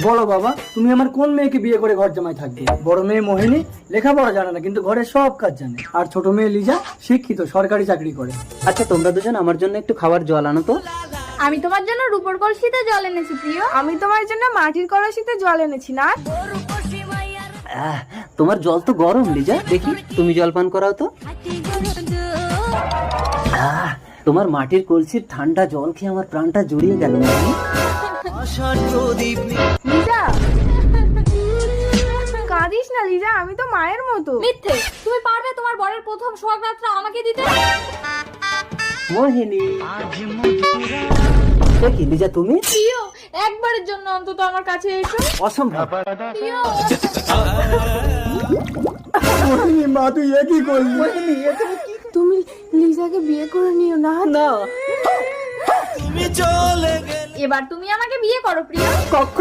বলো বাবা, তুমি আমার কোন মেয়েকে বিয়ে করে ঘর জামাই থাকবে? বড় মেয়ে মোহিনী লেখাপড়া জানে না, কিন্তু ঘরের সব কাজ জানে। আর ছোট মেয়ে লিজা শিক্ষিত, সরকারি চাকরি করে। আচ্ছা তোমরা দুজন আমার জন্য একটু খাবার জল আনো তো। আমি তোমার জন্য রূপোর কলসিতে জল এনেছি প্রিয়। আমি তোমার জন্য মাটির কলসিতে জল এনেছি না। তোমার জল তো গরম লিজা, দেখি তুমি জল পান করাও তো। তোমার মাটির কলসির ঠান্ডা জল খেয়ে আমার প্রাণটা জুড়িয়ে গেল। লিজা কাঁদিস না লিজা, আমি তো মায়ের মতো। মিথ্যে, তুমি পারবে তোমার বরের প্রথম সোহাগ রাতটা আমাকে দিতে? মোহিনী দেখি লিজা তুমি প্রিয়, একবারের জন্য অন্তত আমার কাছে এসো। অসম্ভব। প্রিয়, মোহিনী মা, তুই এ কি করলি? তুমি লিজাকে বিয়ে করে নিও না। না এবার তুমি আমাকে বিয়ে করো প্রিয়।